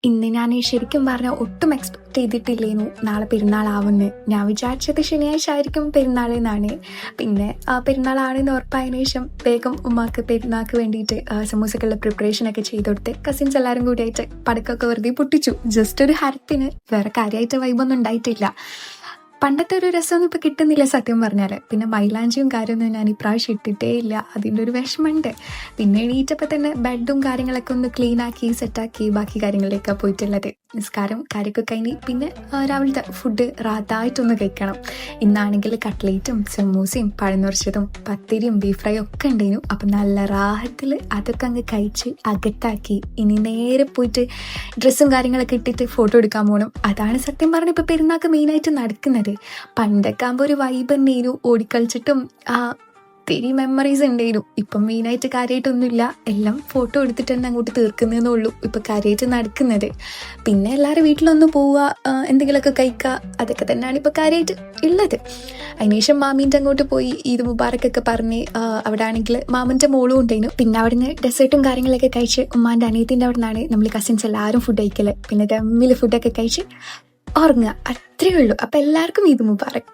ഇന്ന് ഞാൻ ശരിക്കും പറഞ്ഞാൽ ഒട്ടും എക്സ്പെക്ട് ചെയ്തിട്ടില്ലേനു നാളെ പെരുന്നാളാവുമെന്ന്. ഞാൻ വിചാരിച്ചത് ശനിയാഴ്ച ആയിരിക്കും പെരുന്നാൾ എന്നാണ്. പിന്നെ പെരുന്നാളാണെന്ന് ഉറപ്പായതിനു ശേഷം വേഗം ഉമ്മാക്ക് പെരുന്നാൾക്ക് വേണ്ടിയിട്ട് സമൂസക്കുള്ള പ്രിപ്പറേഷനൊക്കെ ചെയ്ത് കൊടുത്ത് കസിൻസ് എല്ലാവരും കൂടിയായിട്ട് പടക്കമൊക്കെ വെറുതെ പൊട്ടിച്ചു. ജസ്റ്റ് ഒരു ഹരത്തിന്, വേറെ കാര്യമായിട്ട് വൈബൊന്നും ഉണ്ടായിട്ടില്ല. പണ്ടത്തെ ഒരു രസമൊന്നും ഇപ്പം കിട്ടുന്നില്ല സത്യം പറഞ്ഞാൽ. പിന്നെ മൈലാഞ്ചിയും കാര്യമൊന്നും ഞാൻ ഇപ്രാവശ്യം ഇട്ടിട്ടേ ഇല്ല, അതിൻ്റെ ഒരു വിഷമമുണ്ട്. പിന്നെ എണീറ്റപ്പോൾ തന്നെ ബെഡും കാര്യങ്ങളൊക്കെ ഒന്ന് ക്ലീൻ ആക്കി സെറ്റാക്കി ബാക്കി കാര്യങ്ങളിലേക്കാണ് പോയിട്ടുള്ളത്. നിസ്കാരം കാര്യമൊക്കെ കഴിഞ്ഞ് പിന്നെ രാവിലത്തെ ഫുഡ് റാത്തായിട്ടൊന്ന് കഴിക്കണം. ഇന്നാണെങ്കിൽ കട്ട്ലേറ്റും സമൂസയും പഴന്നുറച്ചതും പത്തിരിയും ബീഫ് ഫ്രൈ ഒക്കെ ഉണ്ടായിരുന്നു. അപ്പം നല്ല റാഹത്തിൽ അതൊക്കെ അങ്ങ് കഴിച്ച് അകത്താക്കി ഇനി നേരെ പോയിട്ട് ഡ്രസ്സും കാര്യങ്ങളൊക്കെ ഇട്ടിട്ട് ഫോട്ടോ എടുക്കാൻ പോകണം. അതാണ് സത്യം പറഞ്ഞാൽ ഇപ്പോൾ പെരുന്നാൾക്ക് മെയിനായിട്ട് നടക്കുന്നത്. പണ്ടൊക്കെ ആകുമ്പോൾ ഒരു വൈബ് തന്നെയായിരുന്നു, ഓടിക്കളിച്ചിട്ടും ഒത്തിരി മെമ്മറീസ് ഉണ്ടായിരുന്നു. ഇപ്പം മെയിനായിട്ട് കാര്യമായിട്ടൊന്നുമില്ല, എല്ലാം ഫോട്ടോ എടുത്തിട്ട് തന്നെ അങ്ങോട്ട് തീർക്കുന്നതെന്നേ ഉള്ളൂ ഇപ്പം കാര്യമായിട്ട് നടക്കുന്നത്. പിന്നെ എല്ലാവരും വീട്ടിലൊന്ന് പോവുക, എന്തെങ്കിലുമൊക്കെ കഴിക്കുക, അതൊക്കെ തന്നെയാണ് ഇപ്പോൾ കാര്യമായിട്ട് ഉള്ളത്. അതിനുശേഷം മാമീൻ്റെ അങ്ങോട്ട് പോയി ഈദ് മുബാറക്കൊക്കെ പറഞ്ഞ് അവിടെ ആണെങ്കിൽ മാമൻ്റെ മോളും ഉണ്ടായിരുന്നു. പിന്നെ അവിടുന്ന് ഡെസേർട്ടും കാര്യങ്ങളൊക്കെ കഴിച്ച് ഉമ്മാൻ്റെ അനിയത്തിൻ്റെ അവിടെ നിന്നാണ് നമ്മൾ കസിൻസ് എല്ലാവരും ഫുഡ് കഴിക്കൽ. പിന്നെ ദമ്മിൽ ഫുഡൊക്കെ കഴിച്ച് ഉറങ്ങുക, അത്രയേ ഉള്ളൂ. അപ്പം എല്ലാവർക്കും ഈദ് മുബാറക്ക്.